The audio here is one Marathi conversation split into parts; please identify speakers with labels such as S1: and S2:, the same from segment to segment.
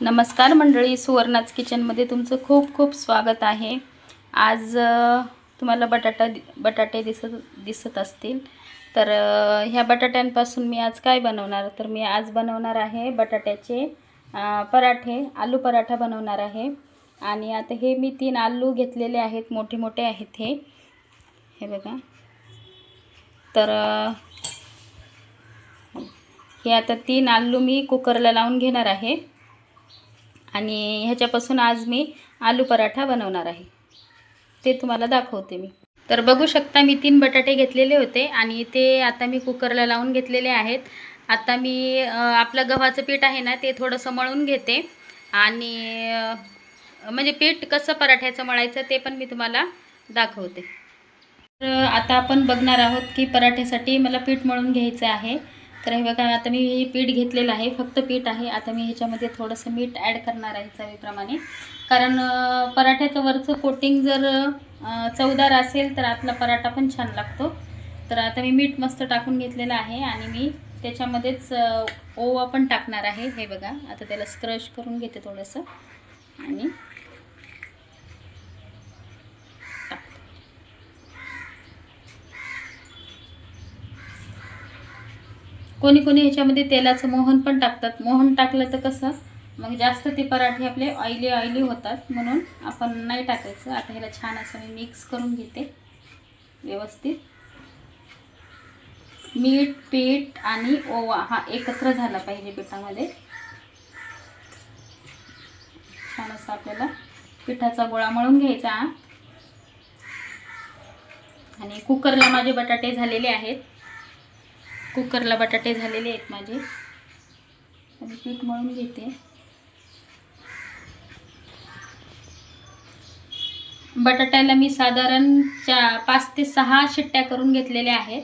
S1: नमस्कार मंडळी, सुवर्णाच किचनमध्ये तुमचं खूप खूप स्वागत आहे। आज तुम्हाला बटाटे दिसत असतील तर ह्या बटाट्यांपासून मी आज काय बनवणार, तर मी आज बनवणार आहे बटाट्याचे पराठे, आलू पराठा बनवणार आहे। आणि आता हे मी 3 आलू घेतलेले आहेत, मोठे मोठे आहेत हे बघा। तर हे आता 3 आलू मी कुकरला लावून घेणार आहे आणि ह्याच्यापासून आज मी आलू पराठा बनवणार आहे, ते तुम्हाला दाखवते मी। तर बघू शकता मी 3 बटाटे घेतलेले होते आणि ते आता मी कुकरला लावून घेतलेले आहेत। आता मी आपलं गव्हाचं पीठ आहे ना, ते थोडंसं मळून घेते आणि म्हणजे पीठ कसं पराठ्याचं मळायचं ते पण मी तुम्हाला दाखवते। तर आता आपण बघणार आहोत की पराठ्यासाठी मला पीठ मळून घ्यायचं आहे। तर हे बघा, आता मी हे पीठ घेतलेलं आहे, फक्त पीठ आहे। आता मी ह्याच्यामध्ये थोडंसं मीठ ॲड करणार आहे चवीप्रमाणे, कारण पराठ्याचं वरचं कोटिंग जर चवदार असेल तर आपला पराठा पण छान लागतो। तर आता मी मीठ मस्त टाकून घेतलेलं आहे आणि मी त्याच्यामध्येच ओवा पण टाकणार आहे। हे बघा, आता त्याला क्रश करून घेते थोडंसं आणि कोणी कोणी ह्याच्यामध्ये तेलाचं मोहन पण टाकतात। मोहन टाकलं तर कसं मग जास्त ते पराठे आपले ऑइली होतात, म्हणून आपण नाही टाकायचं। आता ह्याला छान असं मी मिक्स करून घेते व्यवस्थित। मीठ, पीठ आणि ओवा हा एकत्र झाला पाहिजे पिठामध्ये। छान असं आपल्याला पिठाचा गोळा मळून घ्यायचा आणि कुकरला माझे बटाटे झालेले आहेत, कुकरला बटाटे झालेले आहेत माझे। आणि पीठ मळून घेते। बटाट्याला मी साधारण 5 ते 6 शिट्ट्या करून घेतलेल्या आहेत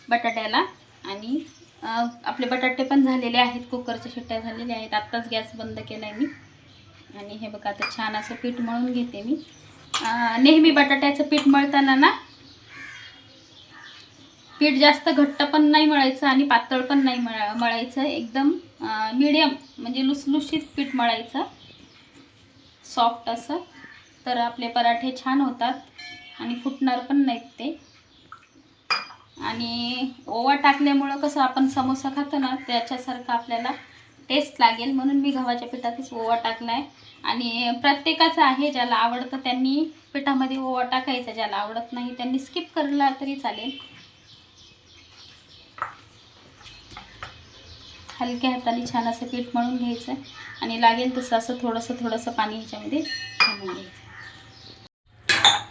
S1: बटाट्याला। आणि आपले बटाटे पण झालेले आहेत, कुकरच्या शिट्ट्या झालेल्या आहेत। आत्ताच गॅस बंद केलाय मी आणि हे बघा, आता छान असं पीठ मळून घेते मी। नेहमी बटाट्याचं पीठ मळताना ना, पीठ जास्त घट्ट पण नाही मळायचं आणि पातळ पण नाही मळायचं, एकदम मीडियम म्हणजे लुसलुशीत पीठ मळायचं, सॉफ्ट असं। तर आपले पराठे छान होतात आणि फुटणार पण नाहीत ते। आणि ओवा टाकल्यामुळं कसं आपण समोसा खातो ना, त्याच्यासारखं आपल्याला टेस्ट लागेल, म्हणून मी गव्हाच्या पिठातच ओवा टाकलाय। आणि प्रत्येकाचं आहे, ज्याला आवडतं त्यांनी पिठामध्ये ओवा टाकायचा, ज्याला आवडत नाही त्यांनी स्किप करला तरी चालेल। हलक्या हाताने छान असं पीठ मळून घ्यायचं आणि लागेल तसं असं थोडंसं पाणी ह्याच्यामध्ये घालून घ्यायचं।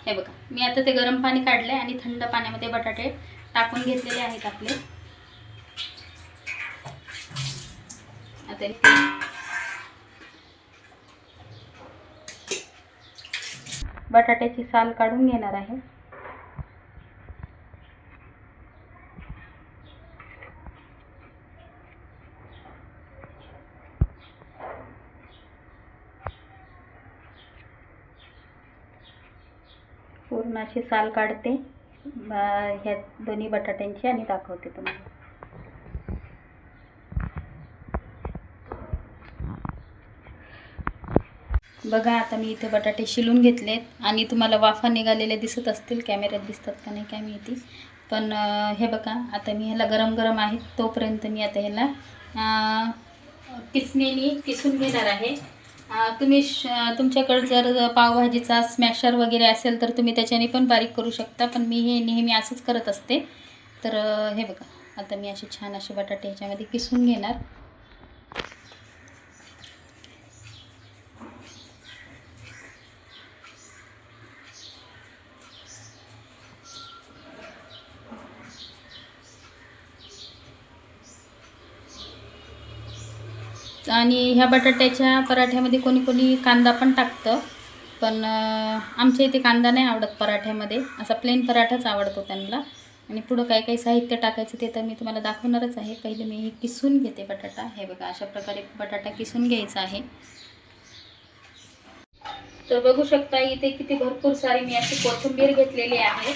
S1: हे बघा, मी आता ते गरम पाणी काढलंय आणि थंड पाण्यामध्ये बटाटे टाकून घेतलेले आहेत आपले। आता बटाट्याची साल काढून घेणार आहे। पूर्ण अशी साल काढते ह्या दोन्ही बटाट्यांची आणि दाखवते तुम्हाला। बघा, आता मी इथे बटाटे शिलून घेतलेत आणि तुम्हाला वाफा निघालेले दिसत असतील, कॅमेऱ्यात दिसतात का नाही काय माहिती, पण हे बघा, आता मी ह्याला गरम आहे तोपर्यंत मी आता ह्याला किसणीने किसून घेणार आहे। तुम्ही तुमच्याकडे जर पावभाजीचा स्मॅशर वगैरे असेल तर तुम्ही त्याच्याने पण बारीक करू शकता, पण मी हे नेहमी असंच करत असते। तर हे बघा, आता मी असे छान असे बटाटे ह्याच्यामध्ये किसून घेणार। आणि ह्या बटाट्याच्या पराठ्यामध्ये कोणी कोणी कांदा पण टाकतं, पण आमच्या इथे कांदा नाही आवडत पराठ्यामध्ये, असा प्लेन पराठाच आवडतो त्यांना। आणि पुढं काय काय साहित्य टाकायचं ते तर मी तुम्हाला दाखवणारच आहे। पहिले मी हे किसून घेते बटाटा। हे बघा, अशा प्रकारे बटाटा किसून घ्यायचा आहे। तर बघू शकता इथे किती भरपूर सारी मी अशी कोथिंबीर घेतलेली आहे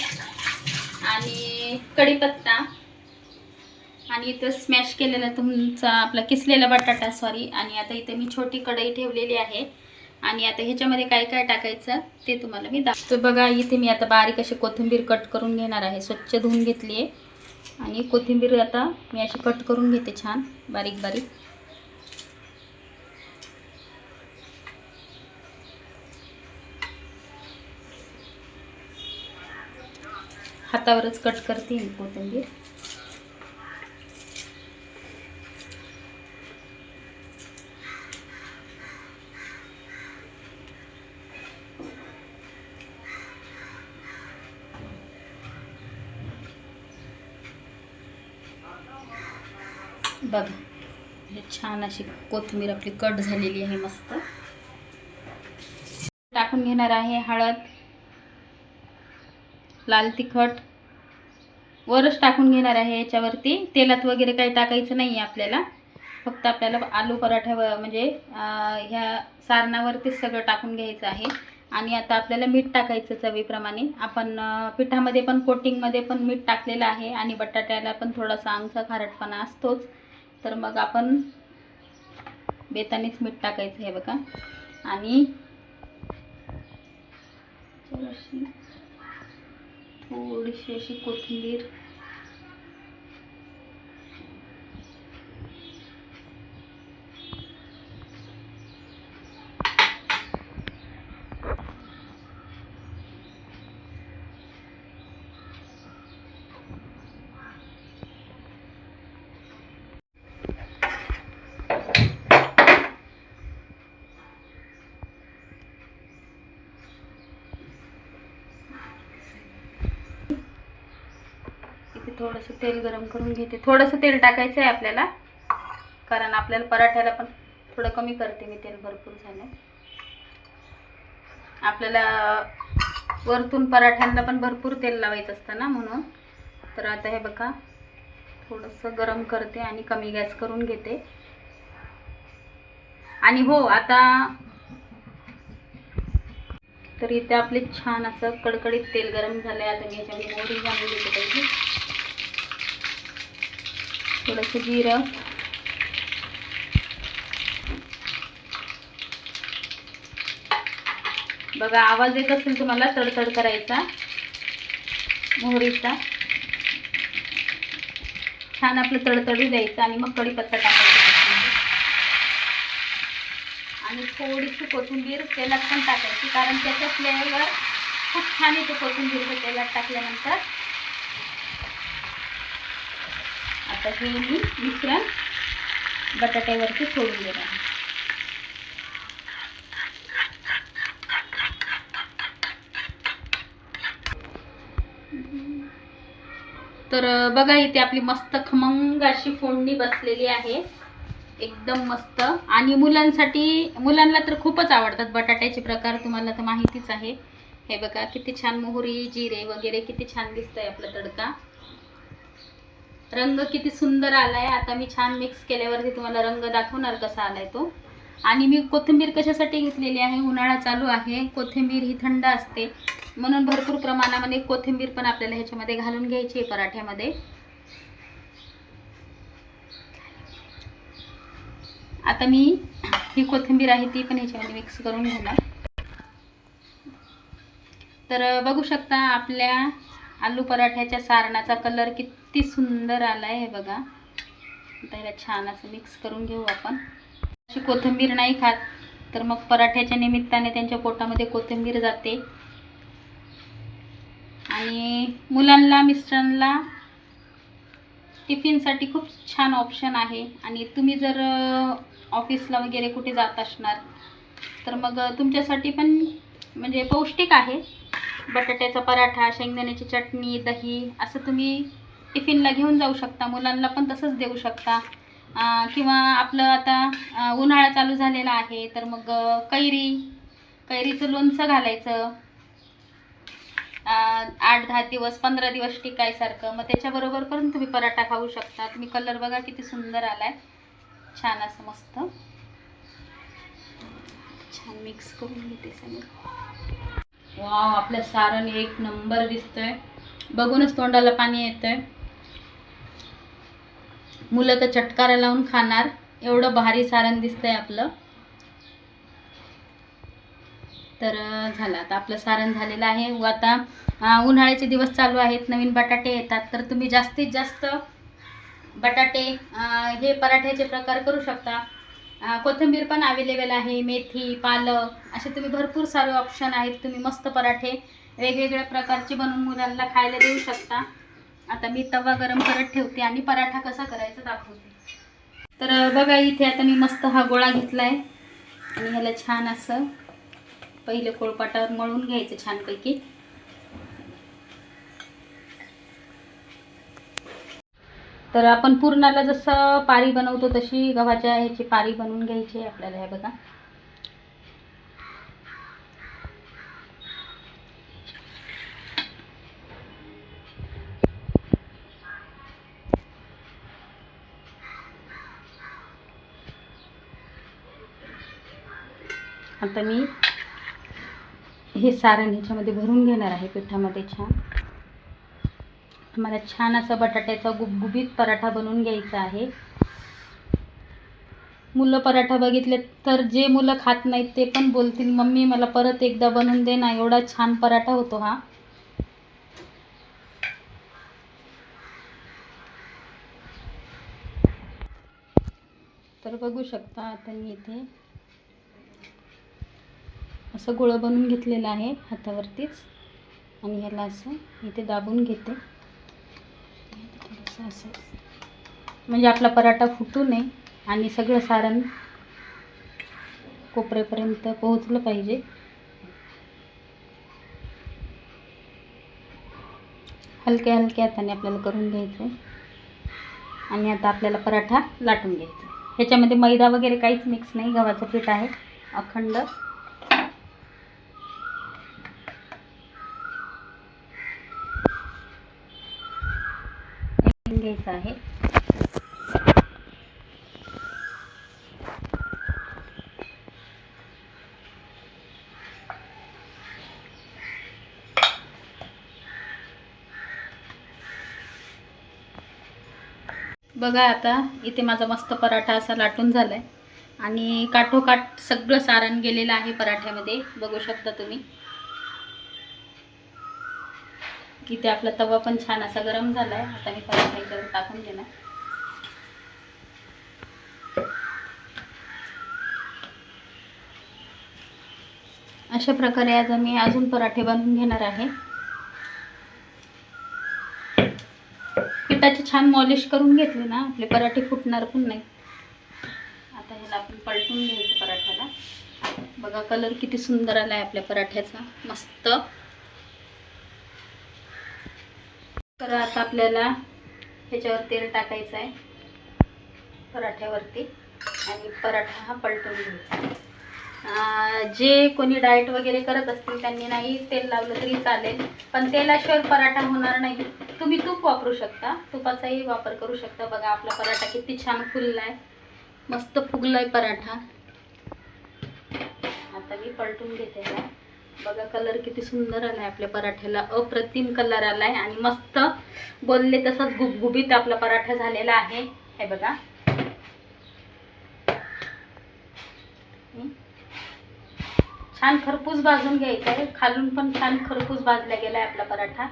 S1: आणि कढीपत्ता आणि इथं स्मॅश केलेला तुमचा आपला किसलेला बटाटा सॉरी. आणि आता इथे मी छोटी कढई ठेवलेली आहे आणि आता ह्याच्यामध्ये काय काय टाकायचं ते तुम्हाला मी दाखवतो. बघा इथे मी आता बारीक अशी कोथिंबीर कट करून घेणार आहे. स्वच्छ धुवून घेतली आहे आणि कोथिंबीर आता मी अशी कट करून घेते छान बारीक बारीक. हातावरच कट करते कोथिंबीर. बघा हे छान अशी कोथिंबीर आपली कट झालेली आहे मस्त. टाकून घेणार आहे हळद, लाल तिखट वरच टाकून घेणार आहे. याच्यावरती तेलात वगैरे काही टाकायचं नाही आहे आपल्याला. फक्त आपल्याला आलू पराठ्यावर म्हणजे ह्या सारणावरतीच सगळं टाकून घ्यायचं आहे. आणि आता आपल्याला मीठ टाकायचं चवीप्रमाणे. आपण पिठामध्ये पण कोटिंगमध्ये पण मीठ टाकलेलं आहे आणि बटाट्याला पण थोडासा अंगचा खारटपणा असतोच. तर मग आपण बेतानेच मीठ टाकायचं आहे बघा. आणि थोडीशी अशी कोथिंबीर. थोडंसं तेल गरम करून घेते. थोडंसं तेल टाकायचं आहे आपल्याला कारण आपल्याला पराठ्याला पण थोडं कमी करते मी. तेल भरपूर झालं. आपल्याला वरतून पराठ्यांना पण भरपूर तेल लावायचं असतं ना म्हणून. तर आता हे बघा थोडंसं गरम करते आणि कमी गॅस करून घेते. आणि हो आता तर इथे आपले छान असं कडकडीत तेल गरम झालं आहे. आता मी ह्याच्यामध्ये मोहरी घालून घेते पाहिजे. थोडंसं जिरं, बघा आवाज येत असेल तुम्हाला तडतड करायचा मोहरीचा. छान आपलं तडतडू द्यायचं आणि मग कढीपत्ता टाकायचा आणि थोडीशी कोथिंबीर तेलात पण टाकायची कारण त्याचा फ्लेवर खूप छान येतो कोथिंबीर तेलात टाकल्यानंतर. आता हे मी मिश्रण बटाट्यावरती सोडून देणार आहे. तर बघा इथे आपली मस्त खमंग अशी फोडणी बसलेली आहे एकदम मस्त. आणि मुलांना तर खूपच आवडतात बटाट्याचे प्रकार. तुम्हाला तर माहितीच आहे. हे बघा किती छान मोहरी जिरे वगैरे किती छान दिसतंय आपला तडका. रंग किती सुंदर आलाय. आता मी छान मिक्स केल्यावरती तुम्हाला रंग दाखवणार कसा आलाय तो. आणि मी कोथिंबीर कशासाठी घेतलेली आहे, उन्हाळा चालू आहे, कोथिंबीर ही थंड असते म्हणून भरपूर प्रमाणामध्ये कोथिंबीर पण आपल्याला ह्याच्यामध्ये घालून घ्यायची आहे पराठ्यामध्ये. आता मी ही कोथिंबीर आहे ती पण ह्याच्यामध्ये मिक्स करून घेणार. तर बघू शकता आपल्या आलू पराठ्याच्या सारणाचा कलर किती सुंदर आलाय. हे बघा आता ह्याला छान असं मिक्स करून घेऊ आपण. अशी कोथिंबीर नाही खात तर मग पराठ्याच्या निमित्ताने त्यांच्या पोटामध्ये कोथिंबीर जाते. आणि मुलांना मिस्टरांना टिफिनसाठी खूप छान ऑप्शन आहे. आणि तुम्ही जर ऑफिसला वगैरे कुठे जात असणार तर मग तुमच्यासाठी पण म्हणजे पौष्टिक आहे. बटाट्याचा पराठा, शेंगदाण्याची चटणी, दही असं तुम्ही टिफिनला घेऊन जाऊ शकता. मुलांना पण तसंच देऊ शकता. किंवा आपलं आता उन्हाळा चालू झालेला आहे तर मग कैरीचं लोणचं घालायचं 8-10 दिवस 15 दिवस टिकायसारखं. मग त्याच्याबरोबर पण तुम्ही पराठा खाऊ शकता. तुम्ही कलर बघा किती सुंदर आलाय छान असं मस्त. छान मिक्स करून घेते सगळं. वाव आपलं सारण एक नंबर दिसतंय. बघूनच तोंडाला पाणी येतंय. मुलं तर चटकारा लावून खाणार, एवढं भारी सारण दिसतंय आपलं. तर झालं आता आपलं सारण झालेलं आहे. व आता उन्हाळ्याचे दिवस चालू आहेत, नवीन बटाटे येतात, तर तुम्ही जास्तीत जास्त बटाटे हे पराठ्याचे प्रकार करू शकता. कोथिंबीर पण अवेलेबल आहे, मेथी, पालक असे तुम्ही भरपूर सारे ऑप्शन आहेत. तुम्ही मस्त पराठे वेगवेगळ्या प्रकारचे बनवून मुलांना खायला देऊ शकता. आता मी तवा गरम करत ठेवते आणि पराठा कसा करायचा दाखवते. तर बघा इथे आता मी मस्त हा गोळा घेतला आहे आणि ह्याला छान असं पहिले पोळपाटावर मळून घ्यायचं छानपैकी. तर आपण पुरणाला जसं पारी बनवतो तशी गव्हाच्या ह्याची पारी बनवून घ्यायची आहे आपल्याला. हे बघा आता मी हे सारण ह्याच्यामध्ये भरून घेणार आहे पिठामध्ये छान. मला छान असा बटाट्याचा गुबगुबीत पराठा बनवून घ्यायचा आहे. मुलं पराठा बघितले तर जे मुलं खात नाहीत ते पण बोलतील, मम्मी मला परत एकदा बनवून दे ना, एवढा छान पराठा होतो हा. तर बघू शकता आता मी इथे असं गोळं बनवून घेतलेलं आहे हातावरतीच आणि ह्याला असं इथे दाबून घेते असं, म्हणजे आपला पराठा फुटू नये आणि सगळं सारण कोपऱ्यापर्यंत पोहोचलं पाहिजे. हलक्या हलक्या हाताने आपल्याला करून घ्यायचं आहे. आणि आता आपल्याला पराठा लाटून घ्यायचा. ह्याच्यामध्ये मैदा वगैरे काहीच मिक्स नाही, गव्हाचं पीठ आहे अखंड. घ्यायचं आहे. बघा आता इथे माझा मस्त पराठा असा लाटून झालाय आणि काठोकाठ सगळं सारण गेलेलं आहे पराठ्यामध्ये. बघू शकता तुम्ही इथे आपला तवा पण छान असा गरम झालाय. आता मी पराठा याच्यावर टाकून देणार. अशा प्रकारे आज मी अजून पराठे बनवून घेणार आहे. पिठाची छान मॉलिश करून घेतली ना आपले पराठे फुटणार पण नाही. आता ह्याला आपण पलटून घ्यायचं पराठ्याला. बघा कलर किती सुंदर आलाय आपल्या पराठ्याचा, मस्त. तर आता आपल्याला ह्याच्यावर तेल टाकायचं आहे पराठ्यावरती आणि पराठा हा पलटून घ्यायचा. जे कोणी डाएट वगैरे करत असतील त्यांनी नाही तेल लावलं तरी चालेल, पण तेलाशिवाय पराठा होणार नाही. तुम्ही तूप वापरू शकता, तुपाचाही वापर करू शकता. बघा आपला पराठा किती छान फुललाय, मस्त फुगलाय पराठा. आता मी पलटून घेते ना. बघा कलर किती सुंदर आलाय आपल्या पराठ्याला, अप्रतिम कलर आलाय आणि मस्त बोलले तसंच गुबगुबीत आपला पराठा झालेला आहे. हे बघा छान खरपूस भाजून घ्यायचं आहे. खालून पण छान खरपूस भाजला गेला आहे आपला पराठा.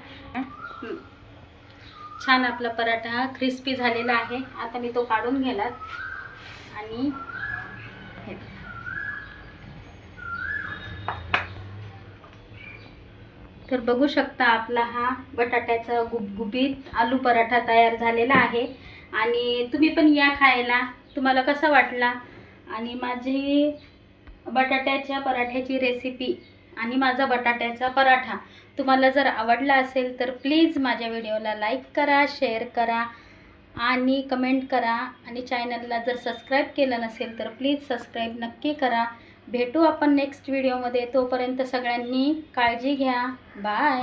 S1: छान आपला पराठा क्रिस्पी झालेला आहे. आता मी तो काढून घेणार आणि तर बघू शकता आपला हा बटाट्याचा गुबगुबीत आलू पराठा तयार झालेला आहे. आणि तुम्ही पण या खायला. तुम्हाला कसा वाटला आणि माझी बटाट्याच्या पराठ्याची रेसिपी आणि माझा बटाट्याचा पराठा तुम्हाला जर आवडला असेल तर प्लीज माझ्या व्हिडिओला लाईक करा, शेअर करा आणि कमेंट करा. आणि चॅनलला जर सबस्क्राईब केलं नसेल तर प्लीज सबस्क्राईब नक्की करा. भेटू आपण नेक्स्ट व्हिडिओमध्ये. तोपर्यंत सगळ्यांनी काळजी घ्या. बाय.